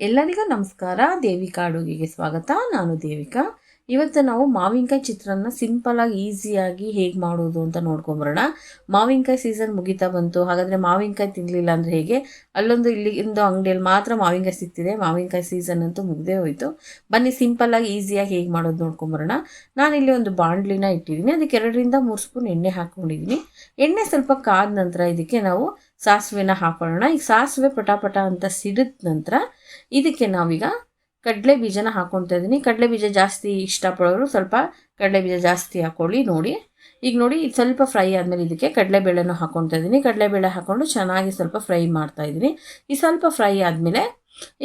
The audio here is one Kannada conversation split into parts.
ಎಲ್ಲರಿಗೂ ನಮಸ್ಕಾರ. ದೇವಿಕಾ ಅಡುಗೆಗೆ ಸ್ವಾಗತ. ನಾನು ದೇವಿಕಾ. ಇವತ್ತು ನಾವು ಮಾವಿನಕಾಯಿ ಚಿತ್ರಾನ್ನ ಸಿಂಪಲಾಗಿ ಈಸಿಯಾಗಿ ಹೇಗೆ ಮಾಡೋದು ಅಂತ ನೋಡ್ಕೊಂಬರೋಣ. ಮಾವಿನಕಾಯಿ ಸೀಸನ್ ಮುಗಿತಾ ಬಂತು. ಹಾಗಾದರೆ ಮಾವಿನಕಾಯಿ ತಿನ್ನಲಿಲ್ಲ ಅಂದರೆ ಹೇಗೆ? ಅಲ್ಲೊಂದು ಇಲ್ಲಿಂದು ಅಂಗಡಿಯಲ್ಲಿ ಮಾತ್ರ ಮಾವಿನಕಾಯಿ ಸಿಗ್ತಿದೆ. ಮಾವಿನಕಾಯಿ ಸೀಸನ್ ಅಂತೂ ಮುಗ್ದೇ ಹೋಯಿತು. ಬನ್ನಿ ಸಿಂಪಲ್ಲಾಗಿ ಈಸಿಯಾಗಿ ಹೇಗೆ ಮಾಡೋದು ನೋಡ್ಕೊಂಬರೋಣ. ನಾನಿಲ್ಲಿ ಒಂದು ಬಾಣಲಿನ ಇಟ್ಟಿದ್ದೀನಿ. ಅದಕ್ಕೆ 2ರಿಂದ 3 ಸ್ಪೂನ್ ಎಣ್ಣೆ ಹಾಕ್ಕೊಂಡಿದ್ದೀನಿ. ಎಣ್ಣೆ ಸ್ವಲ್ಪ ಕಾದ ನಂತರ ಇದಕ್ಕೆ ನಾವು ಸಾಸಿವೆನ ಹಾಕೊಳ್ಳೋಣ. ಈಗ ಸಾಸಿವೆ ಪಟಾಪಟ ಅಂತ ಸಿಡಿದ ನಂತರ ಇದಕ್ಕೆ ನಾವೀಗ ಕಡಲೆ ಬೀಜನ ಹಾಕ್ಕೊತಾ ಇದ್ದೀನಿ. ಕಡಲೆ ಬೀಜ ಜಾಸ್ತಿ ಇಷ್ಟಪಡೋರು ಸ್ವಲ್ಪ ಕಡಲೆ ಬೀಜ ಜಾಸ್ತಿ ಹಾಕ್ಕೊಳ್ಳಿ. ನೋಡಿ ಈಗ ನೋಡಿ ಇದು ಸ್ವಲ್ಪ ಫ್ರೈ ಆದಮೇಲೆ ಇದಕ್ಕೆ ಕಡಲೆಬೇಳೆನೂ ಹಾಕ್ಕೊತಾ ಇದ್ದೀನಿ. ಕಡಲೆಬೇಳೆ ಹಾಕ್ಕೊಂಡು ಚೆನ್ನಾಗಿ ಸ್ವಲ್ಪ ಫ್ರೈ ಮಾಡ್ತಾ ಇದ್ದೀನಿ. ಈ ಸ್ವಲ್ಪ ಫ್ರೈ ಆದಮೇಲೆ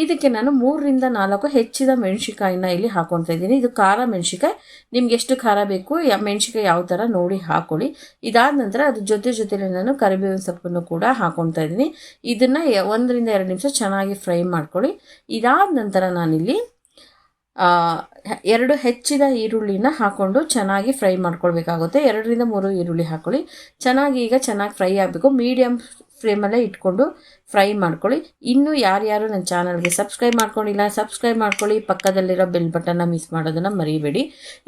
ಇದಕ್ಕೆ ನಾನು 3ರಿಂದ 4 ಹೆಚ್ಚಿದ ಮೆಣಸಿಕಾಯಿನ ಇಲ್ಲಿ ಹಾಕ್ಕೊತಾ ಇದ್ದೀನಿ. ಇದು ಖಾರ ಮೆಣಸಿಕಾಯಿ, ನಿಮ್ಗೆ ಎಷ್ಟು ಖಾರ ಬೇಕು ಮೆಣಸಿಕಾಯಿ ಯಾವ ಥರ ನೋಡಿ ಹಾಕ್ಕೊಳ್ಳಿ. ಇದಾದ ನಂತರ ಅದ್ರ ಜೊತೆಲಿ ನಾನು ಕರಿಬೇವಿನ ಸೊಪ್ಪನ್ನು ಕೂಡ ಹಾಕ್ಕೊತಾ ಇದ್ದೀನಿ. ಇದನ್ನು 1ರಿಂದ 2 ನಿಮಿಷ ಚೆನ್ನಾಗಿ ಫ್ರೈ ಮಾಡ್ಕೊಳ್ಳಿ. ಇದಾದ ನಂತರ ನಾನಿಲ್ಲಿ 2 ಹೆಚ್ಚಿದ ಈರುಳ್ಳಿನ ಹಾಕ್ಕೊಂಡು ಚೆನ್ನಾಗಿ ಫ್ರೈ ಮಾಡ್ಕೊಳ್ಬೇಕಾಗುತ್ತೆ. 2ರಿಂದ 3 ಈರುಳ್ಳಿ ಹಾಕ್ಕೊಳ್ಳಿ. ಈಗ ಚೆನ್ನಾಗಿ ಫ್ರೈ ಆಗಬೇಕು. ಮೀಡಿಯಮ್ ಫ್ಲೇಮಲ್ಲೇ ಇಟ್ಕೊಂಡು ಫ್ರೈ ಮಾಡ್ಕೊಳ್ಳಿ. ಇನ್ನೂ ಯಾರ್ಯಾರು ನನ್ನ ಚಾನಲ್ಗೆ ಸಬ್ಸ್ಕ್ರೈಬ್ ಮಾಡ್ಕೊಂಡಿಲ್ಲ ಸಬ್ಸ್ಕ್ರೈಬ್ ಮಾಡ್ಕೊಳ್ಳಿ. ಪಕ್ಕದಲ್ಲಿರೋ ಬೆಲ್ ಬಟನ್ನ ಮಿಸ್ ಮಾಡೋದನ್ನು ಮರಿಬೇಡಿ.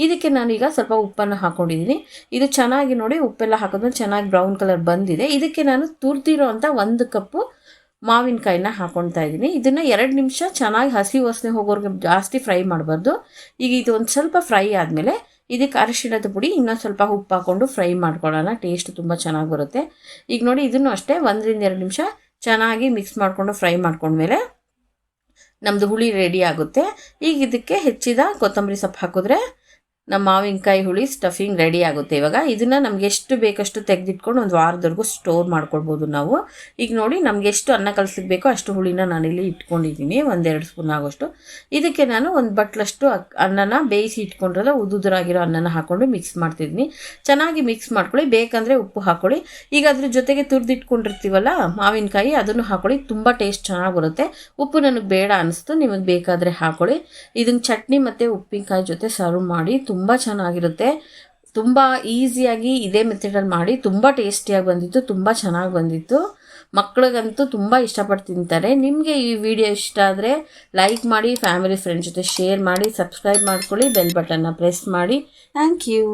ಇದಕ್ಕೆ ನಾನೀಗ ಸ್ವಲ್ಪ ಉಪ್ಪನ್ನು ಹಾಕ್ಕೊಂಡಿದ್ದೀನಿ. ಇದು ಚೆನ್ನಾಗಿ ನೋಡಿ ಉಪ್ಪೆಲ್ಲ ಹಾಕಿದ್ಮೇಲೆ ಚೆನ್ನಾಗಿ ಬ್ರೌನ್ ಕಲರ್ ಬಂದಿದೆ. ಇದಕ್ಕೆ ನಾನು ತುರಿದಿರೋ ಅಂಥ 1 ಕಪ್ಪು ಮಾವಿನಕಾಯಿನ ಹಾಕ್ಕೊಳ್ತಾ ಇದ್ದೀನಿ. ಇದನ್ನು 2 ನಿಮಿಷ ಚೆನ್ನಾಗಿ ಹಸಿ ವಾಸನೆ ಹೋಗೋರಿಗೆ ಜಾಸ್ತಿ ಫ್ರೈ ಮಾಡಬಾರ್ದು. ಈಗ ಇದು ಒಂದು ಸ್ವಲ್ಪ ಫ್ರೈ ಆದಮೇಲೆ ಇದಕ್ಕೆ ಅರಿಶಿಣದ ಪುಡಿ ಇನ್ನೊಂದು ಸ್ವಲ್ಪ ಉಪ್ಪು ಹಾಕ್ಕೊಂಡು ಫ್ರೈ ಮಾಡ್ಕೊಳ್ಳೋಣ. ಟೇಸ್ಟ್ ತುಂಬ ಚೆನ್ನಾಗಿ ಬರುತ್ತೆ. ಈಗ ನೋಡಿ ಇದನ್ನು ಅಷ್ಟೇ 1ರಿಂದ 2 ನಿಮಿಷ ಚೆನ್ನಾಗಿ ಮಿಕ್ಸ್ ಮಾಡಿಕೊಂಡು ಫ್ರೈ ಮಾಡ್ಕೊಂಡ್ಮೇಲೆ ನಮ್ಮದು ಹುಳಿ ರೆಡಿ ಆಗುತ್ತೆ. ಈಗ ಇದಕ್ಕೆ ಹೆಚ್ಚಿದ ಕೊತ್ತಂಬರಿ ಸೊಪ್ಪು ಹಾಕಿದ್ರೆ ನಮ್ಮ ಮಾವಿನಕಾಯಿ ಹುಳಿ ಸ್ಟಫಿಂಗ್ ರೆಡಿ ಆಗುತ್ತೆ. ಇವಾಗ ಇದನ್ನು ನಮ್ಗೆ ಎಷ್ಟು ಬೇಕಷ್ಟು ತೆಗೆದಿಟ್ಕೊಂಡು ಒಂದು ವಾರದವರೆಗೂ ಸ್ಟೋರ್ ಮಾಡ್ಕೊಳ್ಬೋದು ನಾವು. ಈಗ ನೋಡಿ ನಮ್ಗೆ ಎಷ್ಟು ಅನ್ನ ಕಲಸಿಗೆ ಬೇಕೋ ಅಷ್ಟು ಹುಳಿನ ನಾನಿಲ್ಲಿ ಇಟ್ಕೊಂಡಿದ್ದೀನಿ, 1-2 ಸ್ಪೂನ್ ಆಗೋಷ್ಟು. ಇದಕ್ಕೆ ನಾನು ಒಂದು ಬಟ್ಲಷ್ಟು ಅನ್ನನ ಬೇಯಿಸಿ ಇಟ್ಕೊಂಡಿರೋದು ಉದುರಾಗಿರೋ ಅನ್ನನ ಹಾಕ್ಕೊಂಡು ಮಿಕ್ಸ್ ಮಾಡ್ತಿದ್ದೀನಿ. ಚೆನ್ನಾಗಿ ಮಿಕ್ಸ್ ಮಾಡ್ಕೊಳ್ಳಿ. ಬೇಕಂದರೆ ಉಪ್ಪು ಹಾಕ್ಕೊಳ್ಳಿ. ಈಗ ಅದ್ರ ಜೊತೆಗೆ ತುರಿದಿಟ್ಕೊಂಡಿರ್ತೀವಲ್ಲ ಮಾವಿನಕಾಯಿ ಅದನ್ನು ಹಾಕ್ಕೊಳ್ಳಿ. ತುಂಬ ಟೇಸ್ಟ್ ಚೆನ್ನಾಗಿ ಬರುತ್ತೆ. ಉಪ್ಪು ನನಗೆ ಬೇಡ ಅನಿಸ್ತು, ನಿಮಗೆ ಬೇಕಾದರೆ ಹಾಕ್ಕೊಳ್ಳಿ. ಇದನ್ನು ಚಟ್ನಿ ಮತ್ತು ಉಪ್ಪಿನಕಾಯಿ ಜೊತೆ ಸರ್ವ್ ಮಾಡಿ ತುಂಬ ಚೆನ್ನಾಗಿರುತ್ತೆ. ತುಂಬ ಈಸಿಯಾಗಿ ಇದೇ ಮೆಥಡಲ್ಲಿ ಮಾಡಿ ತುಂಬ ಟೇಸ್ಟಿಯಾಗಿ ಬಂದಿತ್ತು, ತುಂಬ ಚೆನ್ನಾಗಿ ಬಂದಿತ್ತು. ಮಕ್ಕಳಿಗಂತೂ ತುಂಬ ಇಷ್ಟಪಟ್ಟು ತಿಂತಾರೆ. ನಿಮಗೆ ಈ ವಿಡಿಯೋ ಇಷ್ಟ ಆದರೆ ಲೈಕ್ ಮಾಡಿ, ಫ್ಯಾಮಿಲಿ ಫ್ರೆಂಡ್ಸ್ ಜೊತೆ ಶೇರ್ ಮಾಡಿ, ಸಬ್ಸ್ಕ್ರೈಬ್ ಮಾಡ್ಕೊಳ್ಳಿ, ಬೆಲ್ ಬಟನ್ನ ಪ್ರೆಸ್ ಮಾಡಿ. Thank you.